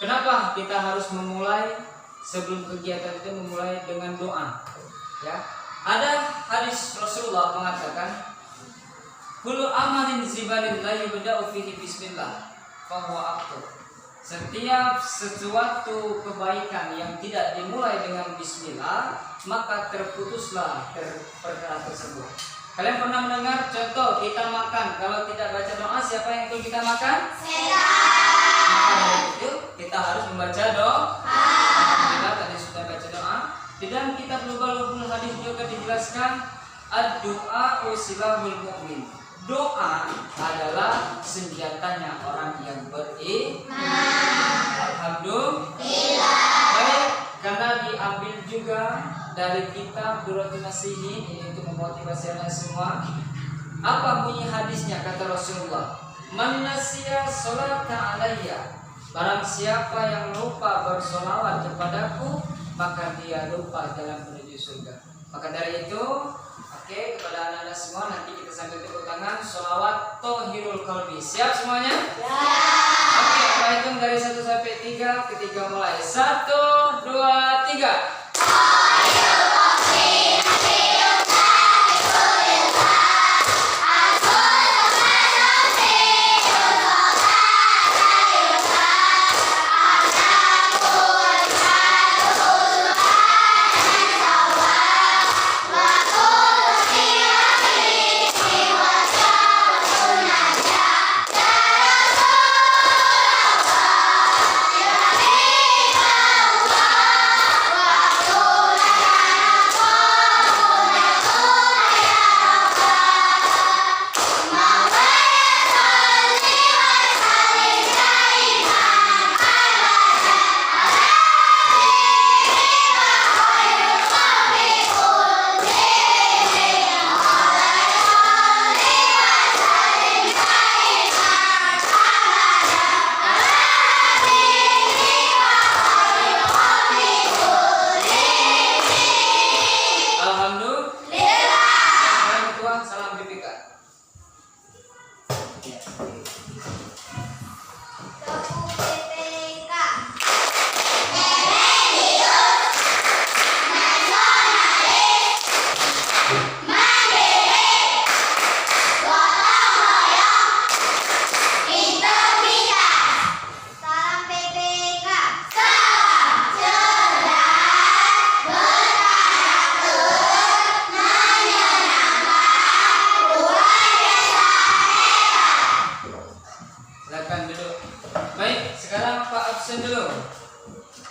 Kenapa kita harus memulai sebelum kegiatan itu memulai dengan doa? Ya, ada hadis Rasulullah mengatakan, kullu amalin zibalin la yubda'u fihi bismillah fahuwa afdal. Setiap sesuatu kebaikan yang tidak dimulai dengan bismillah, maka terputuslah perkara tersebut. Kalian pernah mendengar contoh kita makan, kalau tidak baca doa siapa yang ikut kita makan? Setan. Maka dari itu kita harus membaca doa. Alhamdulillah tadi sudah baca doa. Di dalam kitab Lughul Hadis juga dijelaskan ad-du'a silahul mu'min. Doa adalah senjatanya orang yang beriman. Alhamdulillah. Baik, karena diambil juga dari kitab Durratun Nasihin, ini untuk memotivasi anda semua. Apa bunyi hadisnya kata Rasulullah? Man nasiya sholata alayya. Barang siapa yang lupa bersolawat kepadaku, maka dia lupa dalam menuju surga. Maka dari itu, oke, kepada anak-anak semua nanti kita sambil tepuk tangan sholawat tohirul qalbi. Siap semuanya? Ya. Oke, kita hitung dari 1 sampai 3. Ketika mulai 1, 2, 3.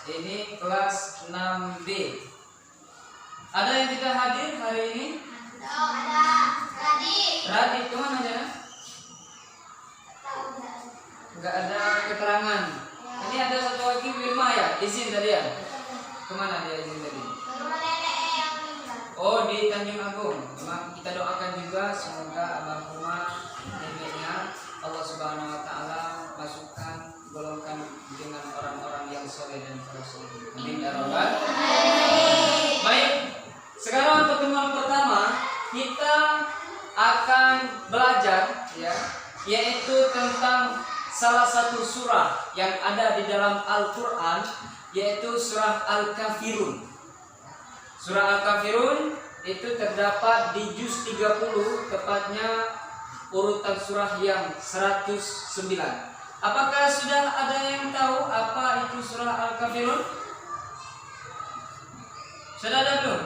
Ini kelas 6B. Ada yang tidak hadir hari ini? Ada. Radit kemana aja? Enggak ada keterangan. Ini ada satu lagi Wilma ya, izin tadi ya? Kemana dia izin tadi? Oh, di Tanjung Agung. Memang kita doakan juga semoga almarhumah neneknya Allah Subhanahu wa taala masukkan golongkan dengan orang-orang yang soleh dan rasul. Amin ya rabbal alamin. Baik, sekarang pertemuan pertama kita akan belajar ya, yaitu tentang salah satu surah yang ada di dalam Al-Qur'an, yaitu surah Al-Kafirun. Surah Al-Kafirun itu terdapat di juz 30, tepatnya urutan surah yang 109. Apakah sudah ada yang tahu apa itu surah Al-Kafirun? Sudah ada belum?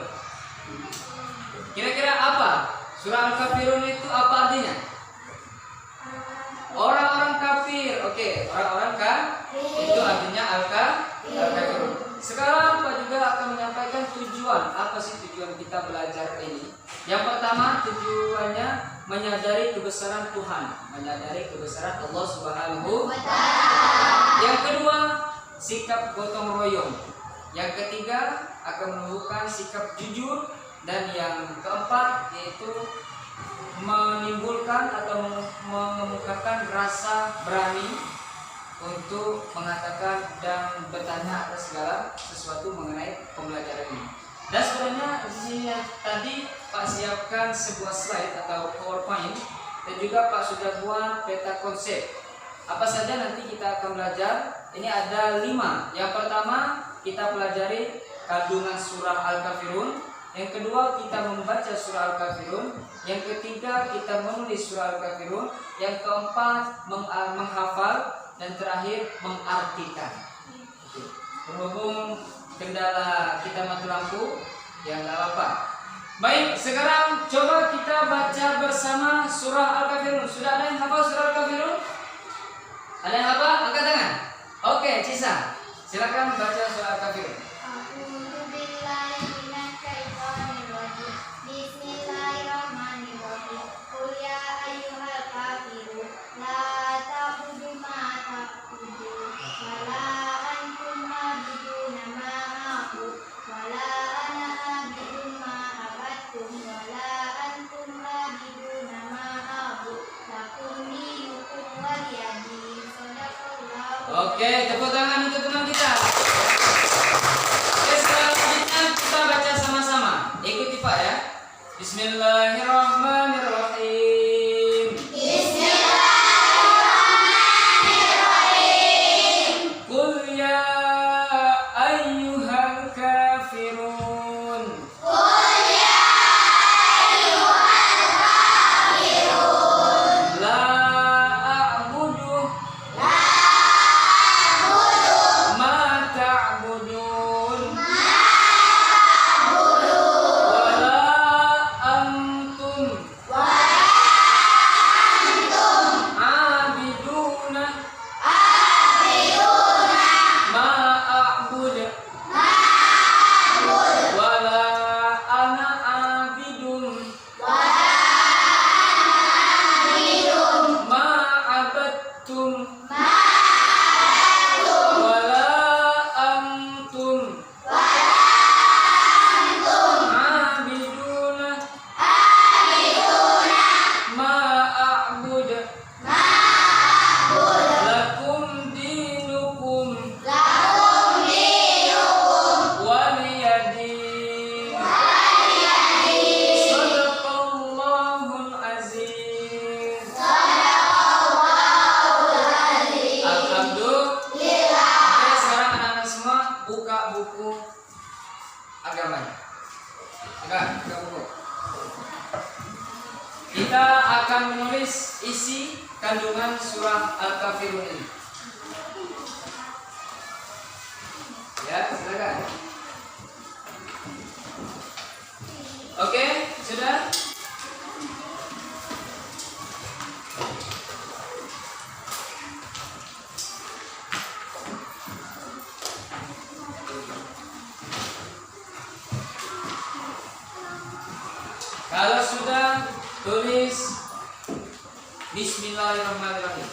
Kira-kira apa? Surah Al-Kafirun itu apa artinya? Orang-orang kafir. Oke, orang-orang kafir. Itu artinya Al-Kafirun. Sekarang Pak juga akan menyampaikan tujuan. Apa sih tujuan kita belajar ini? Yang pertama, tujuannya menyadari kebesaran Tuhan, menyadari kebesaran Allah Subhanahu wa taala. Yang kedua, sikap gotong royong. Yang ketiga, akan menumbuhkan sikap jujur. Dan yang keempat, yaitu menimbulkan atau mengemukakan rasa berani untuk mengatakan dan bertanya atas segala sesuatu mengenai pembelajaran ini. Dan sebenarnya di sini tadi Pak siapkan sebuah slide atau PowerPoint dan juga Pak sudah buat peta konsep. Apa saja nanti kita akan belajar ini ada 5. Yang pertama kita pelajari kandungan surah Al-Kafirun. Yang kedua kita membaca surah Al-Kafirun. Yang ketiga kita menulis surah Al-Kafirun. Yang keempat menghafal. Dan terakhir mengartikan. Berhubung kendala kita mati lampu, ya nggak apa-apa. Baik, sekarang coba kita baca bersama surah Al-Kafirun. Sudah ada yang hafal surah Al-Kafirun? Ada yang hafal? Angkat tangan. Oke, Cisa, silakan baca surah Al-Kafirun. Oke, tepuk tangan untuk teman kita. Oke, selanjutnya kita baca sama-sama. Ikuti Pak ya. Bismillahirrahmanirrahim. Bismillahirrahmanirrahim. Qul ya ayyuhal kafirun. Qul ya ayyuhal kafirun. La a'budu. Kita akan menulis isi kandungan surah Al-Kafirun ini. Ya, silakan. Oke, sudah? Kalau sudah, tulis Bismillahirrahmanirrahim.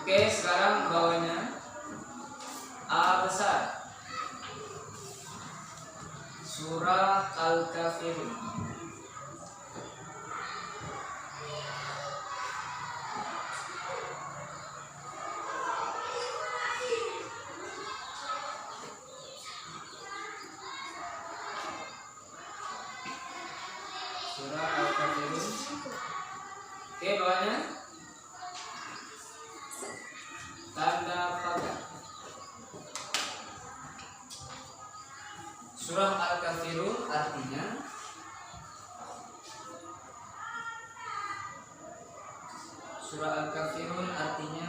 Oke, sekarang bawahnya A besar. Surah Al-Kafirun. Surah Al-Kafirun. Oke, bawahnya tanda pagar. Surah Al-Kafirun artinya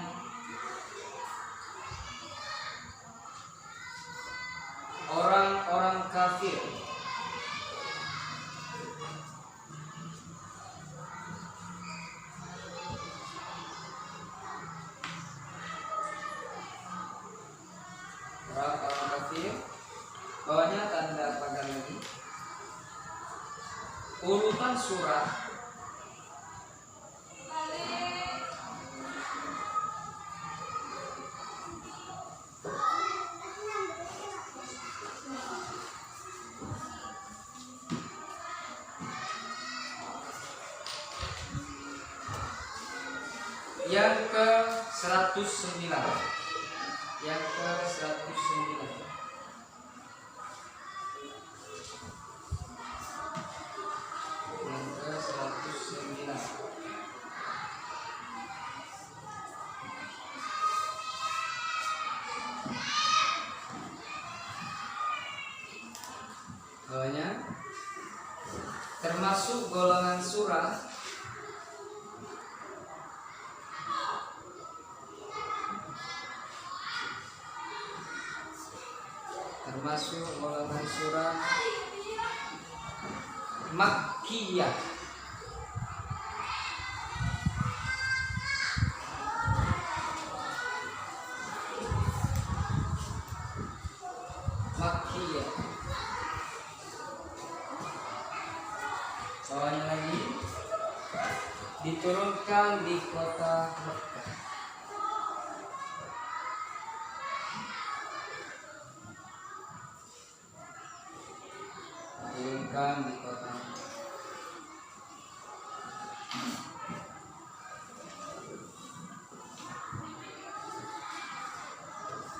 orang-orang kafir. urutan surat yang ke 109. Yang ke 109. Yang ke 109. Bawahnya termasuk golongan surah Makkiyah. Makkiyah. Soalnya lagi diturunkan di kota Mekah. Diturunkan di kota Mekah.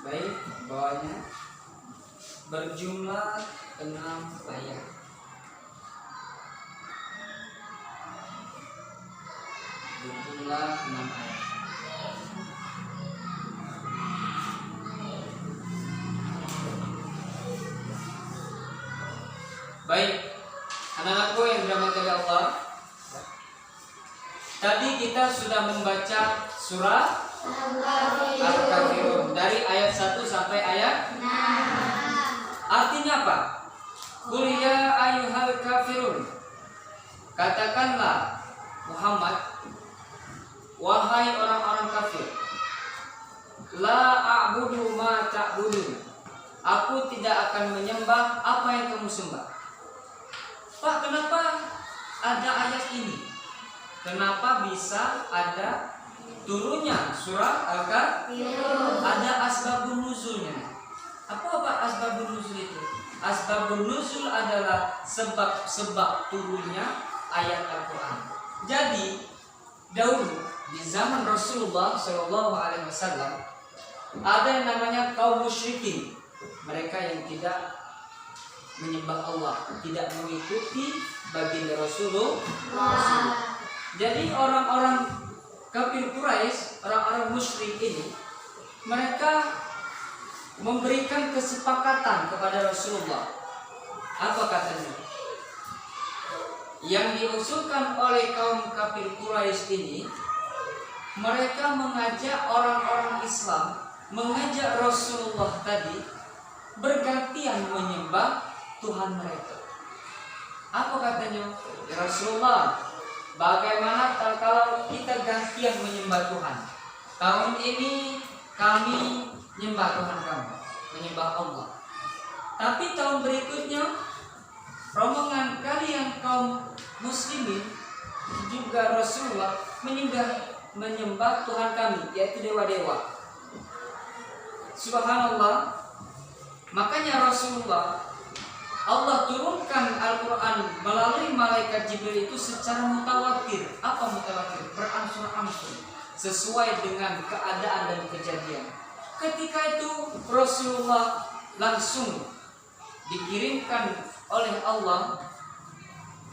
Baik, bawahnya berjumlah 6 ayat. Berjumlah 6 ayat. Baik, anak-anakku yang dirahmati oleh Allah. Tadi kita sudah membaca surah Al-Kafirun dari ayat 1 sampai ayat 6. Artinya apa? Qul ya ayyuhal kafirun. Katakanlah Muhammad, wahai orang-orang kafir, la a'budu ma ta'budun. Aku tidak akan menyembah apa yang kamu sembah. Pak, kenapa ada ayat ini? Kenapa bisa ada turunnya surah Al-Kafirun? Ada asbabun nuzulnya. Apa asbabun nuzul itu? Asbabun nuzul adalah sebab-sebab turunnya ayat Al-Quran. Jadi dahulu di zaman Rasulullah SAW ada yang namanya kaum musyrikin, mereka yang tidak menyembah Allah, tidak mengikuti baginda Rasulullah. Jadi orang-orang kafir Quraisy, orang-orang musyrik ini, mereka memberikan kesepakatan kepada Rasulullah. Apa katanya? Yang diusulkan oleh kaum kafir Quraisy ini, mereka mengajak orang-orang Islam, mengajak Rasulullah tadi bergantian menyembah Tuhan mereka. Apa katanya? Ya Rasulullah, bagaimana kalau kita gantian menyembah Tuhan? Tahun ini kami menyembah Tuhan kamu, menyembah Allah. Tapi tahun berikutnya rombongan kalian kaum muslimin juga Rasulullah menyembah Tuhan kami, yaitu dewa-dewa. Subhanallah. Makanya Rasulullah, Allah turunkan Al-Quran melalui malaikat Jibril itu secara mutawatir. Apa mutawatir? Berangsur-angsur sesuai dengan keadaan dan kejadian. Ketika itu Rasulullah langsung dikirimkan oleh Allah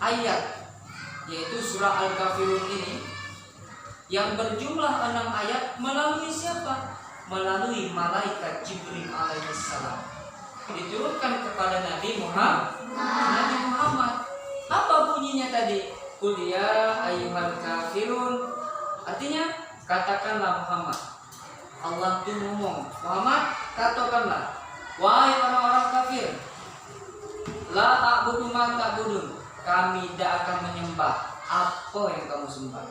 ayat, yaitu surah Al-Kafirun ini, yang berjumlah 6 ayat. Melalui siapa? Melalui malaikat Jibril alaihissalam, diturunkan kepada Nabi Muhammad. Apa bunyinya tadi? Qul ya ayyuhal kafirun. Artinya, katakanlah Muhammad. Allah itu ngomong, Muhammad, katakanlah, wahai orang-orang kafir, la a'budu ma ta'budun. Kami tidak akan menyembah apa yang kamu sembah.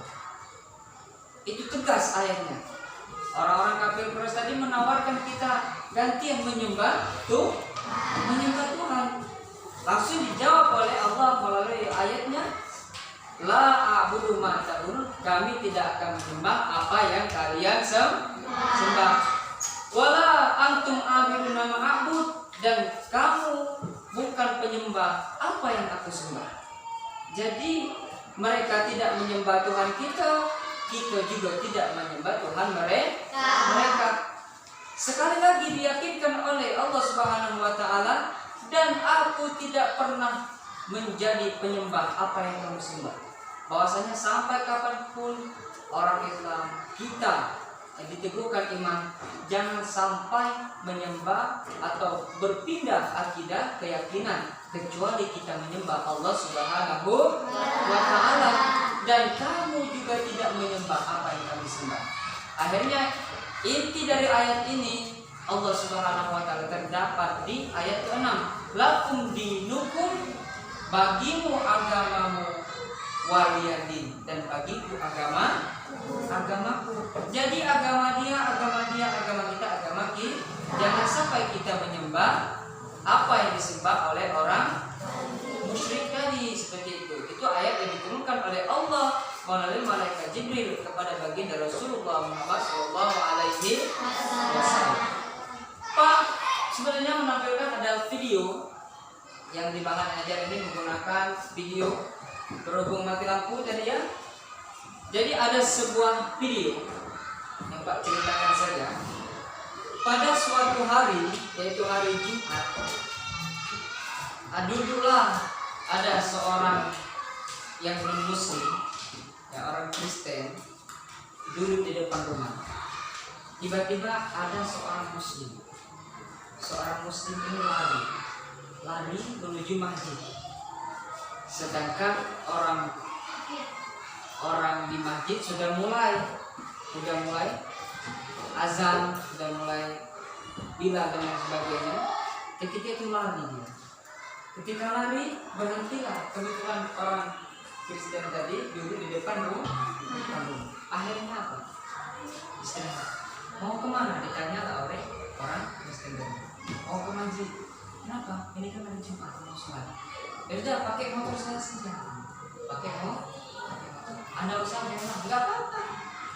Itu tegas ayatnya. Orang-orang kafir Quraisy tadi menawarkan kita gantian menyembah Tuhan. Langsung dijawab oleh Allah melalui ayatnya, La a'budu ma ta'budun, kami tidak akan menyembah apa yang kalian sembah. Wala antum a'buduna ma a'bud, dan kamu bukan penyembah apa yang aku sembah. Jadi mereka tidak menyembah Tuhan kita juga tidak menyembah Tuhan mereka. Sekali lagi diyakinkan oleh Allah Subhanahu wa taala, dan aku tidak pernah menjadi penyembah apa yang kamu sembah. Bahwasanya sampai kapanpun orang Islam kita yang diteguhkan iman jangan sampai menyembah atau berpindah akidah keyakinan kecuali kita menyembah Allah Subhanahu wa taala, dan kamu juga tidak menyembah apa yang kami sembah. Akhirnya inti dari ayat ini Allah Subhanahu wa taala terdapat di ayat ke-6. Lakum dinukum, bagimu agamamu, waliyadin, dan bagiku agamaku. Jadi agama dia, agama kita, agama kita. Jangan sampai kita menyembah apa yang disembah oleh orang musyrik tadi, seperti itu. Itu ayat yang diturunkan oleh Allah melalui malaikat Jibril kepada baginda Rasulullah Muhammad SAW. Pak sebenarnya menampilkan ada video yang di Bangan Ajar ini menggunakan video berhubung mati lampu tadi ya. Jadi ada sebuah video yang Pak ceritakan saja. Pada suatu hari, yaitu hari Jumat, duduklah ada seorang yang belum muslim, yang orang Kristen, duduk di depan rumah. Tiba-tiba ada seorang muslim. Seorang muslim ini lari menuju masjid. Sedangkan orang di masjid sudah mulai azan, sudah mulai bilal dan sebagainya. Ketika itu lari dia. Ketika lari berhentilah. Kebetulan orang Kristen tadi duduk di depan rumah. Akhirnya apa? Istirahat. Mau kemana? Ditanya oleh orang Kristen tadi. Mau ke masjid. Kenapa? Ini kan hari Jumat, mau sholat. Ya udah, pakai motor saya saja. Pakai motor. Anda usah memang nggak apa-apa.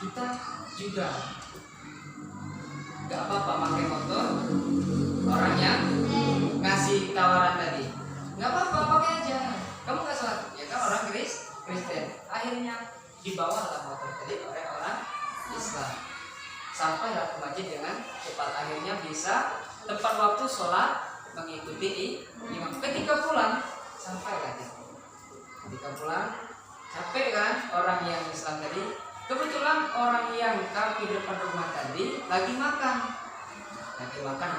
Kita juga nggak apa-apa pakai motor. Orang yang ngasih tawaran tadi, nggak apa-apa, pakai aja. Kamu nggak sholat, ya kan orang Kristen. Akhirnya dibawalah motor tadi oleh orang Islam. Sampailah ke masjid dengan cepat. Akhirnya bisa tepat waktu sholat mengikuti imam. Ketika pulang sampailah dia. Ketika pulang capek kan orang yang Islam tadi. Kebetulan orang yang kami di depan rumah tadi lagi makan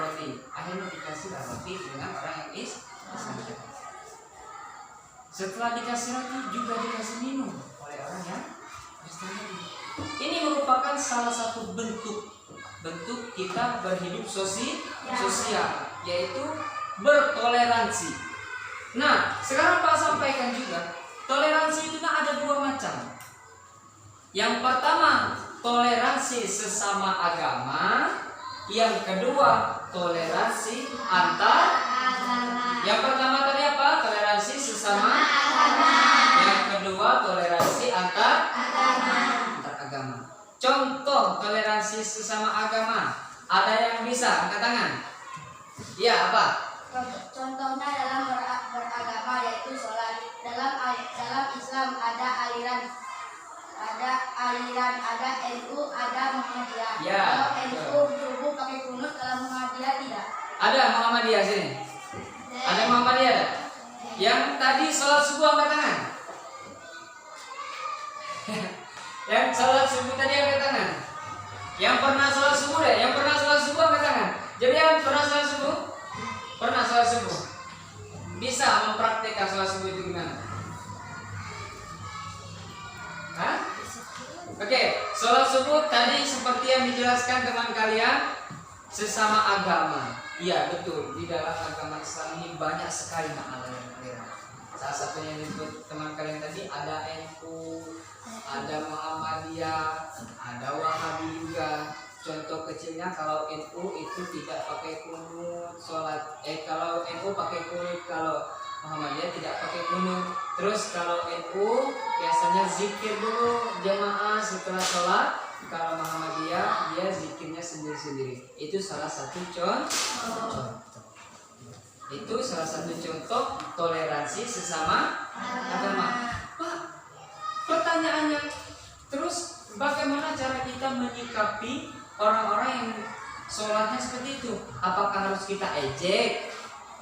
roti. Akhirnya dikasih roti dengan orang yang Islam tadi. Setelah dikasih roti juga dikasih minum oleh orang yang Kristen tadi. Ini merupakan salah satu bentuk kita berhidup sosial, yaitu bertoleransi. Nah, sekarang Pak sampaikan juga, toleransi itu ada dua macam. Yang pertama, toleransi sesama agama. Yang kedua, toleransi antar agama. Yang pertama tadi apa? Toleransi sesama agama. Yang kedua, toleransi antar agama. Contoh toleransi sesama agama. Ada yang bisa angkat tangan? Iya, apa? Contohnya dalam beragama yaitu sholat. Dalam Islam ada aliran, ada NU, ada Muhammadiyah. Ya, kalau NU subuh pakai kunut, kalau Muhammadiyah tidak. Ada Muhammadiyah sini. Ada Muhammadiyah ada? Yang tadi sholat subuh angkat tangan. Yang sholat subuh tadi angkat tangan. Yang pernah sholat subuh deh. Yang pernah sholat subuh angkat tangan. Jadi yang pernah sholat subuh? Pernah sholat subuh. Bisa mempraktikkan sholat subuh itu gimana? Hah? Oke, sholat subuh tadi seperti yang dijelaskan teman kalian, sesama agama. Iya betul, di dalam agama Islam ini banyak sekali aliran. Salah satunya yang disebut teman kalian tadi ada NU, ada Muhammadiyah, ada Wahabi juga. Contoh kecilnya kalau NU itu tidak pakai kunut sholat. Kalau NU pakai kunut, kalau Muhammadiyah tidak pakai kunut. Terus kalau NU biasanya zikir dulu jamaah setelah sholat. Kalau Muhammadiyah dia zikirnya sendiri-sendiri. Itu salah satu contoh. Itu salah satu contoh toleransi sesama agama. Pak, pertanyaannya, terus bagaimana cara kita menyikapi orang-orang yang sholatnya seperti itu? Apakah harus kita ejek?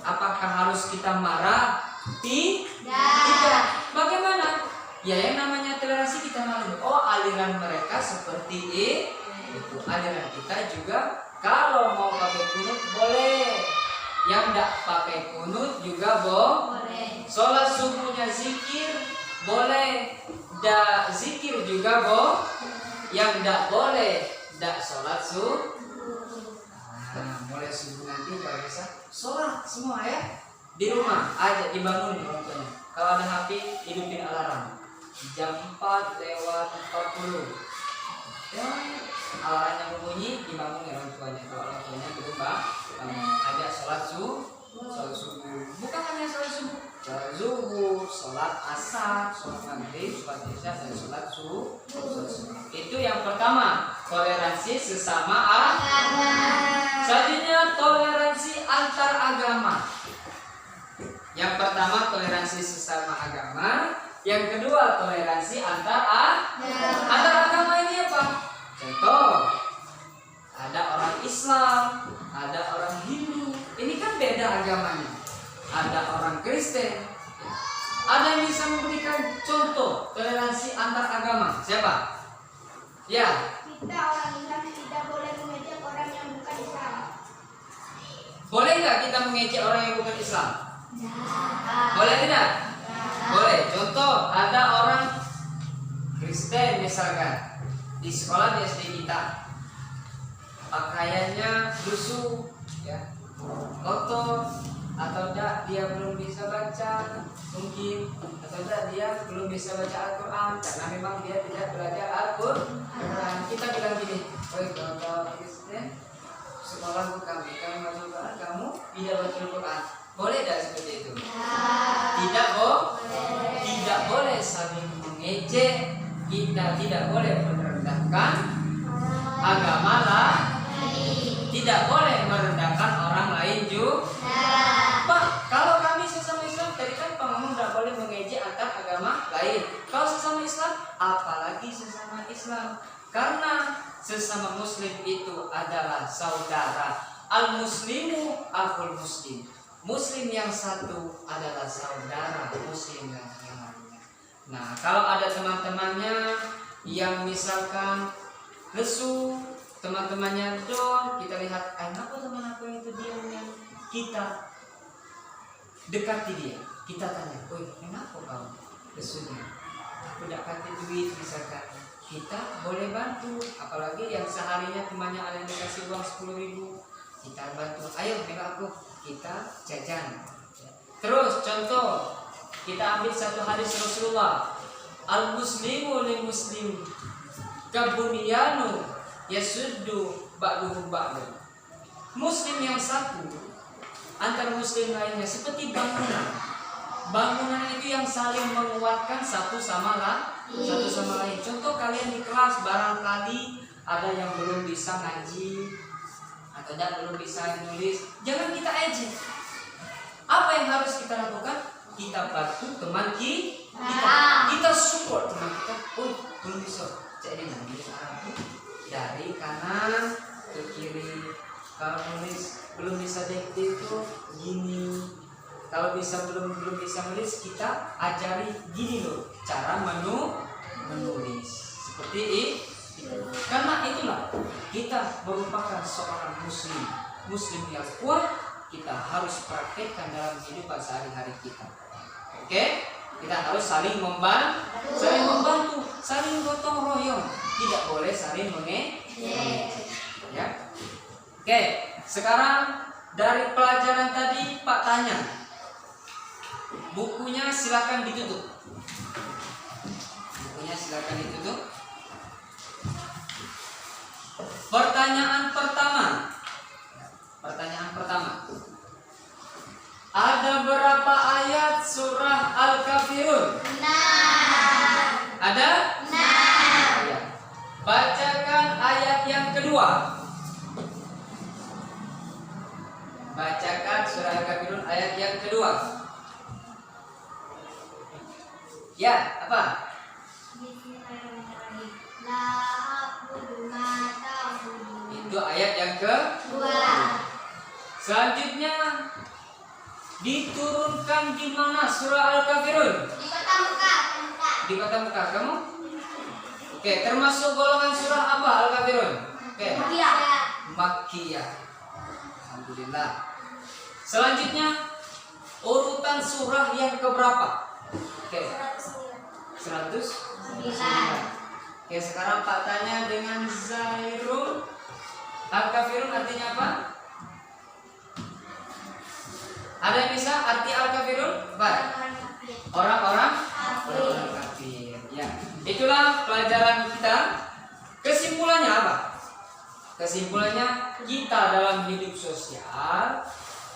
Apakah harus kita marah? Tidak. Bagaimana? Ya yang namanya toleransi kita maklum. Oh, aliran mereka seperti itu. Aliran kita juga kalau mau pakai kunut boleh. Yang tidak pakai kunut juga boleh. Sholat subuhnya zikir boleh. Tidak zikir juga boleh. Yang tidak boleh tidak sholat subuh. Nah, mulai subuh nanti kalau bisa sholat semua ya. Di rumah aja dibangun orang tuanya. Kalau ada HP hidupin alarm. Jam 4:40 ya, alarmnya berbunyi dibangun orang tuanya. Kalau orang tuanya belum ajak sholat subuh. Bukan hanya sholat subuh, sholat zuhur, sholat asar, sholat maghrib, sholat isya, dan sholat subuh. Itu yang pertama, toleransi sesama agama. Selanjutnya toleransi antar agama. Yang pertama toleransi sesama agama. Yang kedua toleransi antar agama ini apa? Contoh, ada orang Islam, ada orang Hindu. Ini kan beda agamanya. Ada orang Kristen. Ada yang bisa memberikan contoh toleransi antar agama. Siapa? Ya. Kita orang Islam tidak boleh mengejek orang yang bukan Islam. Boleh nggak kita mengejek orang yang bukan Islam? Boleh tidak? Boleh. Contoh, ada orang Kristen misalkan di sekolah di SD kita, pakaiannya lusuh, ya, kotor, atau enggak dia belum bisa baca, mungkin, atau enggak dia belum bisa baca Al-Quran karena memang dia tidak belajar Al-Quran. Kita bilang gini, oi kalau Kristen sekolah kami masuk Quran, kamu tidak baca Al-Quran. Boleh tidak seperti itu? Tidak boleh. Tidak boleh saling mengejek. Kita tidak boleh merendahkan agama lain. Tidak boleh merendahkan orang lain juga. Pak, kalau kami sesama Islam, tadi kan Pak ngomong tidak boleh mengejek antar agama lain. Kalau sesama Islam, apalagi sesama Islam. Karena sesama Muslim itu adalah saudara. Al-Muslimu akhul Muslim. Muslim yang satu adalah saudara Muslim yang lainnya. Nah, kalau ada teman-temannya yang misalkan lesu, teman-temannya down, kita lihat, kenapa teman aku itu diamnya? Kita dekati dia, kita tanya, oi, kenapa kamu lesunya? Aku dapat duit misalkan, kita boleh bantu. Apalagi yang seharinya temannya ada yang dikasih uang 10.000, kita bantu. Ayo, minta aku. Kita jajan. Terus contoh, kita ambil satu hadis Rasulullah, al-muslimu lil muslim kabunyanu yasuddu ba'duhu ba'du. Muslim yang satu antar muslim lainnya seperti bangunan. Bangunan itu yang saling menguatkan satu sama lain. Contoh, kalian di kelas barangkali ada yang belum bisa ngaji atau belum bisa nulis, jangan kita ejek. Apa yang harus kita lakukan? Kita bantu teman kita support teman kita. Oh, belum bisa, jadi nanti dari kanan ke kiri. Kalau nulis belum bisa dikti itu gini. Kalau belum bisa nulis, kita ajari gini loh cara menulis seperti ini. Karena itulah kita merupakan seorang muslim yang kuat. Kita harus praktekkan dalam kehidupan sehari-hari kita. Oke? Kita harus saling membantu, saling gotong royong. Tidak boleh saling mengejek. Ya. Oke, sekarang dari pelajaran tadi Pak tanya. Bukunya silakan ditutup. Pertanyaan pertama. Ada berapa ayat surah Al-Kafirun? kedua. Bacakan surah Al-Kafirun ayat yang kedua. Ya, apa? Bismillahirrahmanirrahim. La a'budu ma ta'budun. Itu ayat yang kedua. Selanjutnya diturunkan di mana surah Al-Kafirun? Di kota Mekah. Di kota Mekah. Kamu? Oke, termasuk golongan surah apa Al-Kafirun? Oke. Makkiyah. Alhamdulillah. Selanjutnya urutan surah yang keberapa? Oke. 109. Oke, sekarang Pak tanya dengan Zairul. Al-Kafirun artinya apa? Ada yang bisa arti Al-Kafirun? Apa? Orang-orang kafir. Ya. Itulah pelajaran kita. Kesimpulannya apa? Kesimpulannya kita dalam hidup sosial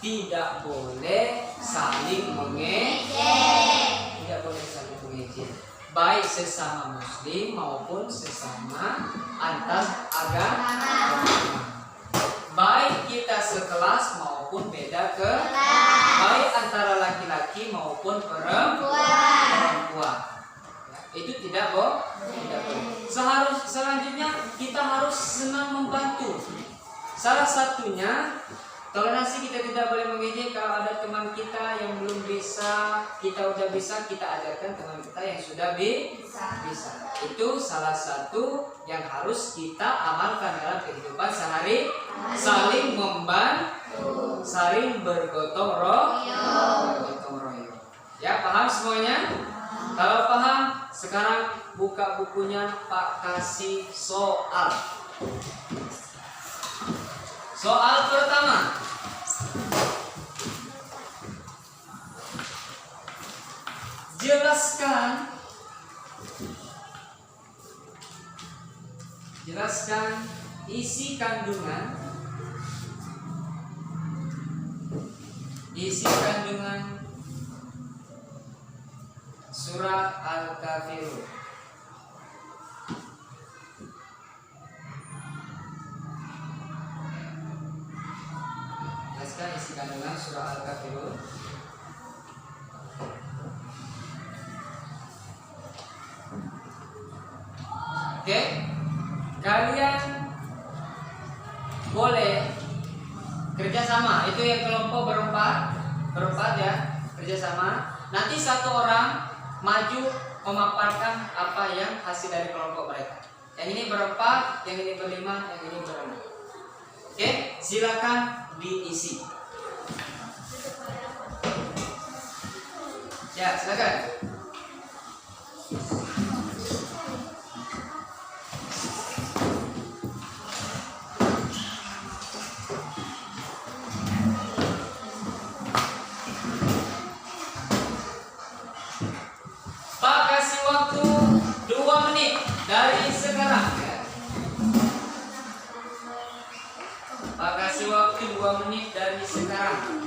tidak boleh saling mengejek. Tidak boleh saling mengejek. Baik sesama muslim maupun sesama antar agama. Baik kita sekelas maupun beda kelas. Baik antara laki-laki maupun perempuan. Ya, itu tidak boleh. Selanjutnya kita harus senang membantu. Salah satunya toleransi, kita tidak boleh mengejek. Kalau ada teman kita yang belum bisa, kita udah bisa, kita ajarkan teman kita yang sudah bisa. Itu salah satu yang harus kita amalkan dalam kehidupan sehari. Saling membantu, saling bergotong royong. Ya, paham semuanya? Kalau paham, sekarang buka bukunya, Pak kasih soal. Soal pertama. Jelaskan isi kandungan surat Al-Kafirun. Jelaskan isi kandungan surah Al-Kafirun. Oke, kalian boleh kerjasama. Itu yang kelompok berempat ya, kerjasama. Nanti satu orang maju memaparkan apa yang hasil dari kelompok mereka. Yang ini berempat, yang ini berlima, yang ini berenam. Oke, silakan diisi. Ya, silakan. Pak kasih waktu 2 menit dari sekarang ya. Pak kasih waktu 2 menit dari sekarang.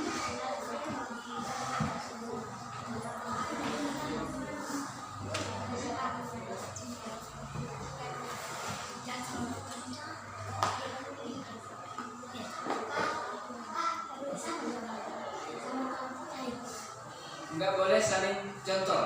Enggak boleh saling contoh.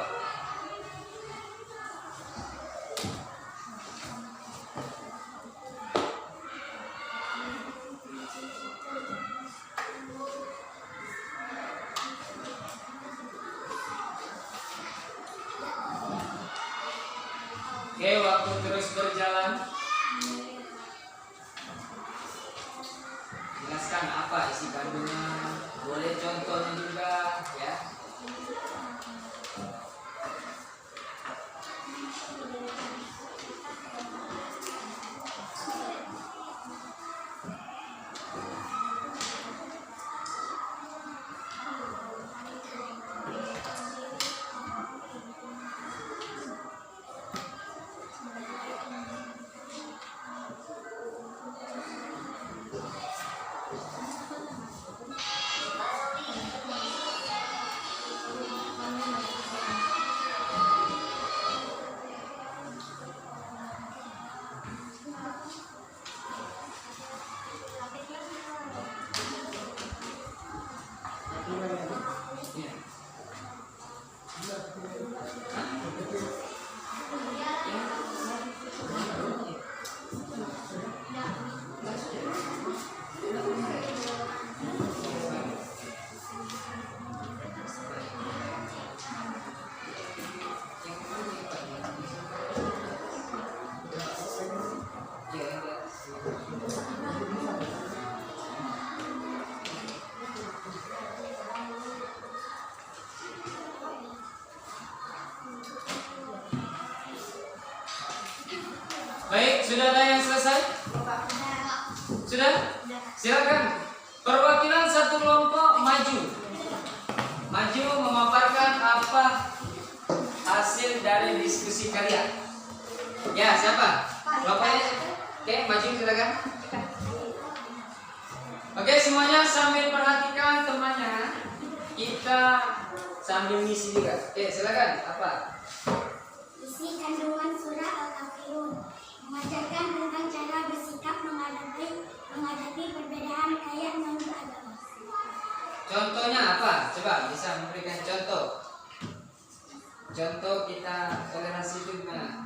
Oke, waktu terus berjalan. Jelaskan apa isi kandungan. Boleh contohnya juga ya. Baik, sudah ada yang selesai? Sudah? Silakan. Perwakilan satu kelompok maju. Maju memaparkan apa hasil dari diskusi kalian. Ya, siapa? Kelompoknya? Oke, maju silakan. Oke, semuanya sambil perhatikan temannya. Kita sambil ngisi juga. Oke, silakan. Apa? Isi kandungan surah Al-Kafirun mengajarkan tentang cara bersikap menghadapi perbedaan ayat menurut agama. Contohnya apa? Coba bisa memberikan contoh. Contoh kita toleransi itu gimana?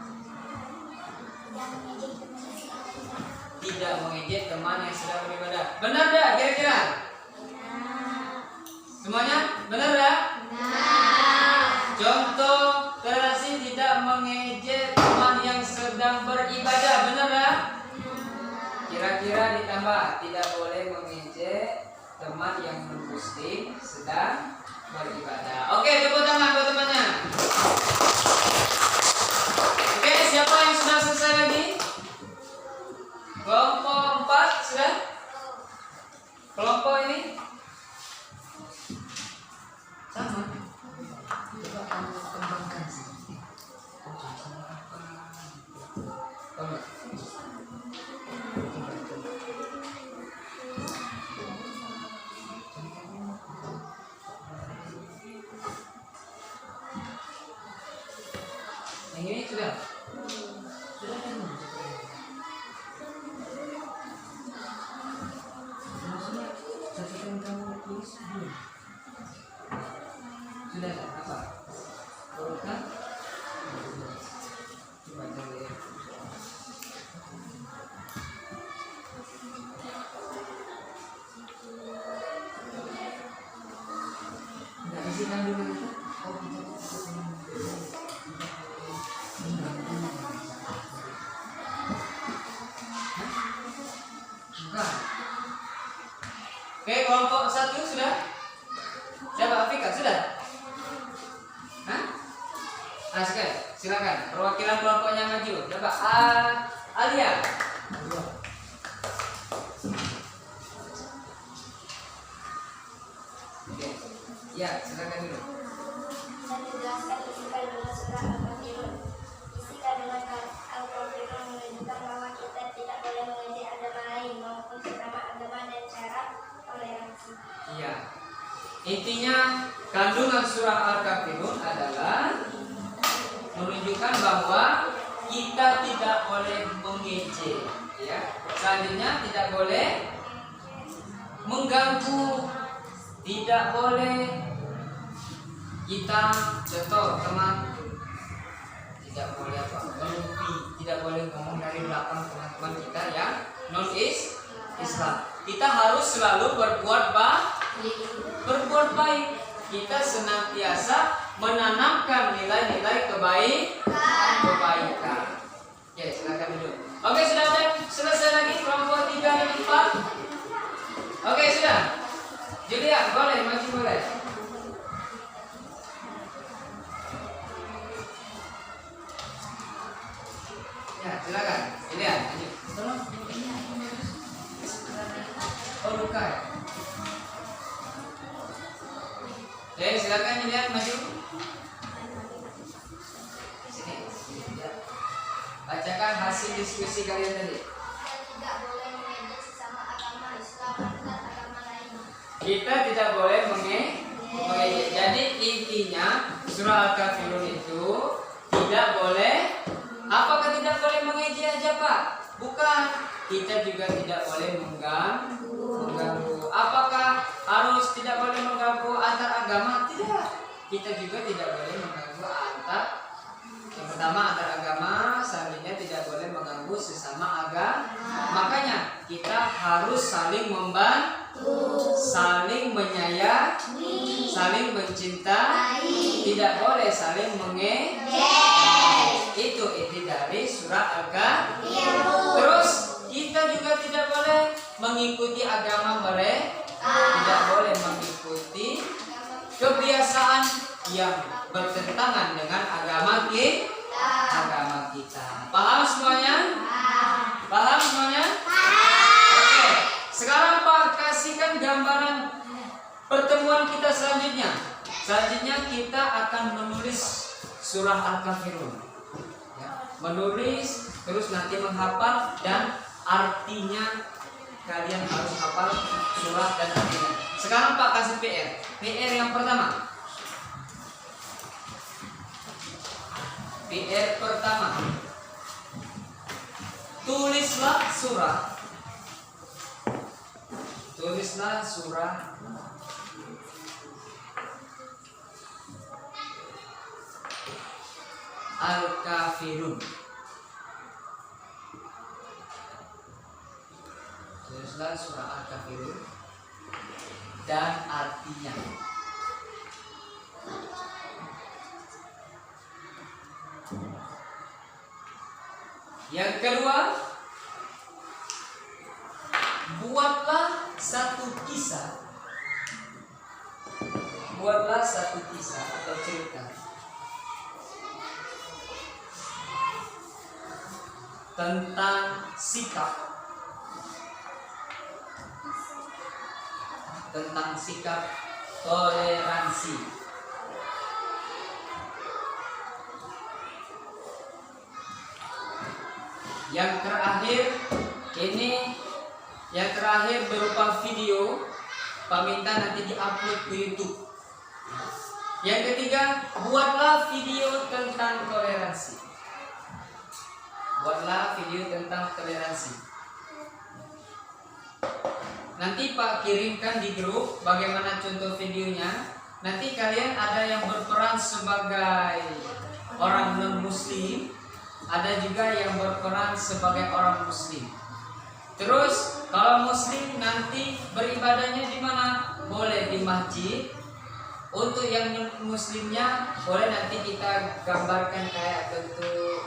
Tidak mengejek teman yang sedang beribadah. Benar dah kira-kira? Semuanya benar dah? Contoh toleransi tidak mengejek teman yang sedang beribadah. Benar dah? Kira-kira ditambah tidak boleh mengejek teman yang non-muslim sedang beribadah. Oke, tepuk tangan buat temannya. Oke, siapa yang sudah selesai lagi? Kelompok 4 sudah? Kelompok ini? Sama. Coba kamu kembangkan sih. Yang ini sudah? Sudah kan? Maksudnya catatan kamu tulis belum? Sudah kan? Apa? Urutan? Coba coba ya. Enggak isikan dulu itu? Oh, bukan. Oke, kelompok 1 sudah? Siapa Afika sudah? Hah? Silakan. Perwakilan kelompoknya maju. Coba Alia. Oke. Ya, silakan dulu. Dan menjelaskan isi kandungan surah Al-Kafirun. Isi kandungan Al-Kafirun menunjukkan bahwa kita tidak boleh mengejek agama lain maupun sesama agama dan cara toleransi. Iya. Intinya kandungan surah Al-Kafirun adalah menunjukkan bahwa kita tidak boleh mengejek, ya. Selanjutnya tidak boleh mengganggu, tidak boleh kita contoh teman tidak boleh apa melupi, tidak boleh ngomong dari belakang teman-teman kita yang non Islam. Kita harus selalu berbuat baik. Kita senantiasa menanamkan nilai-nilai kebaikan. Oke, silakan dulu. Oke, sudah ada selesai lagi kelompok 3 dan 4. Oke, sudah. Julia, boleh maju boleh. Ya, silakan. Julia, maju. Tolong. Oh, luka ya? Oke, silakan Julia maju. Sini. Ya. Bacakan hasil diskusi kalian tadi. Kita tidak boleh mengejek sesama agama Islam dan agama lain. Kita tidak boleh mengejek. Jadi intinya surah Al-Kafirun itu tidak boleh. Apakah tidak boleh mengejek aja Pak? Bukan. Kita juga tidak boleh mengganggu. Apakah harus tidak boleh mengganggu antar agama? Tidak. Kita juga tidak boleh mengganggu antar harus saling membantu, saling menyayangi, saling mencintai, tidak boleh saling mengejek. Itu inti dari surah Al-Kafirun. Terus kita juga tidak boleh mengikuti agama mereka, tidak boleh mengikuti kebiasaan yang bertentangan dengan agama kita. Paham semuanya? Paham semuanya? Oke. Sekarang Pak kasihkan gambaran pertemuan kita selanjutnya. Selanjutnya kita akan menulis surah Al-Kafirun. Ya, menulis terus nanti menghafal dan artinya kalian harus hafal surah dan artinya. Sekarang Pak kasih PR. PR yang pertama. PR pertama. Tulislah surah Al-Kafirun. Tulislah surah Al-Kafirun dan artinya. Yang kedua, buatlah satu kisah atau cerita tentang sikap toleransi. Yang terakhir berupa video, Pak minta nanti diupload ke YouTube. Yang ketiga, buatlah video tentang toleransi. Nanti Pak kirimkan di grup bagaimana contoh videonya. Nanti kalian ada yang berperan sebagai orang non-muslim, ada juga yang berperan sebagai orang muslim. Terus kalau muslim nanti beribadahnya di mana? Boleh di masjid. Untuk yang muslimnya boleh nanti kita gambarkan kayak bentuk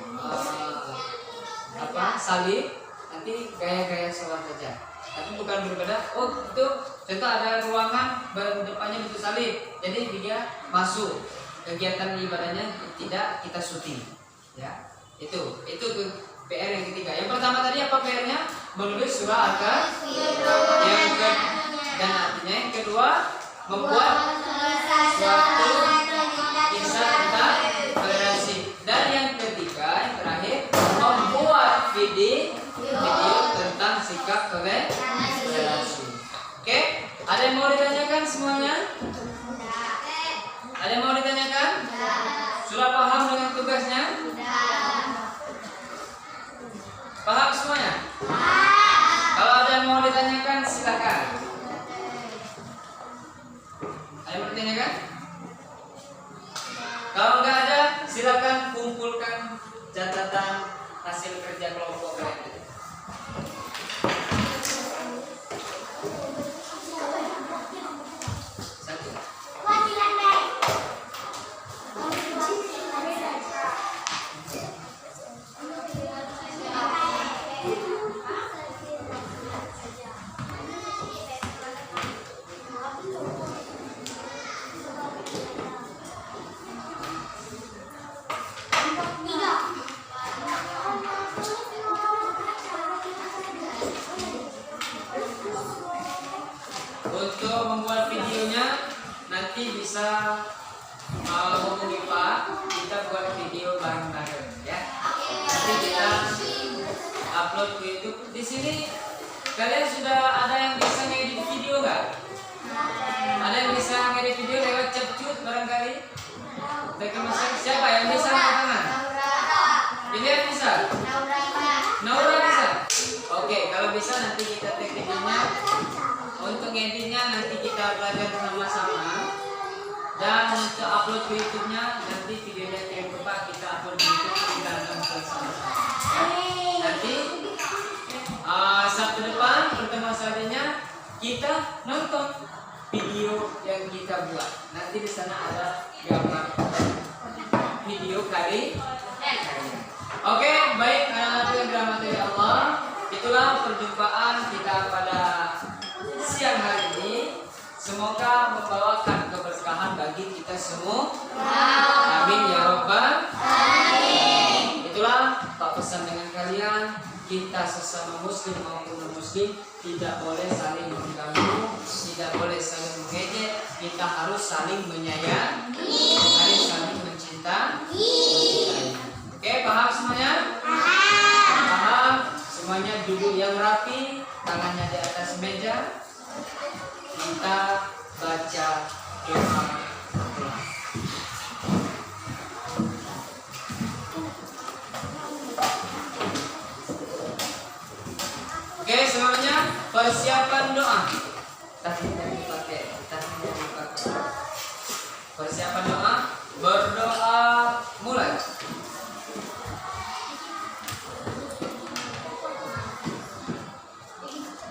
salib. Nanti gaya-gaya sholat saja. Tapi bukan beribadah. Oh itu contoh ada ruangan depannya bentuk salib. Jadi dia masuk kegiatan ibadahnya tidak kita syuting. Ya. Itu PR yang ketiga. Yang pertama tadi apa PR-nya? Menulis surah Al-Kafirun. Dan artinya yang kedua, membuat suatu kisah tentang toleransi. Dan yang ketiga, yang terakhir, membuat video tentang sikap toleransi. Oke? Ada yang mau ditanyakan semuanya? Ada yang mau ditanyakan? Sudah paham dengan tugasnya? Paham semuanya? Kalau ada yang mau ditanyakan silakan. Ada yang mau ditanyakan? Kalau nggak ada silakan kumpulkan catatan hasil kerja kelompok kalian. Untuk membuat videonya nanti bisa hubungi Pak, kita buat video bareng-bareng ya. Nanti kita upload ke YouTube. Di sini kalian sudah ada yang bisa ngedit video nggak? Ada yang bisa ngedit video lewat CapCut barangkali? Siapa yang bisa angkat tangan? Ini yang bisa? Naura bisa? Oke, kalau bisa nanti kita take videonya. Untuk ngeditnya nanti kita belajar sama-sama. Dan untuk upload ke YouTube-nya nanti videonya kirim ke Pak, kita upload di YouTube, kita akan sama-sama. Nanti Sabtu depan pertemuan kita buat. Nanti di sana ada gambar video kali. Oke, baik anak-anak yang dirahmati Allah, itulah perjumpaan kita pada siang hari ini. Semoga membawakan keberkahan bagi kita semua. Amin ya robbal alamin. Itulah Pak pesan dengan kalian, kita sesama muslim maupun non muslim tidak boleh saling mengganggu, tidak boleh saling mengejek, kita harus saling menyayangi, harus saling mencintai. Oke, paham semuanya? Paham? Semuanya duduk yang rapi, tangannya di atas meja. Kita baca doa. Oke, semuanya persiapan doa. Tahiyat dipakai. Persiapan doa, berdoa mulai.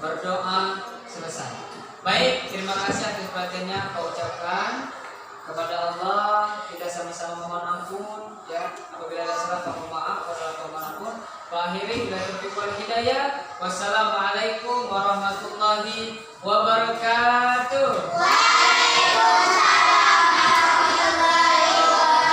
Berdoa selesai. Baik, terima kasih atas perhatiannya kau ucapkan kepada Allah. Kita sama-sama mohon ampun ya. Apabila ada salah mohon maaf, wassalamualaikum warahmatullahi wabarakatuh. Bila taufiq wal hidayah. Wassalamualaikum warahmatullahi wabarakatuh.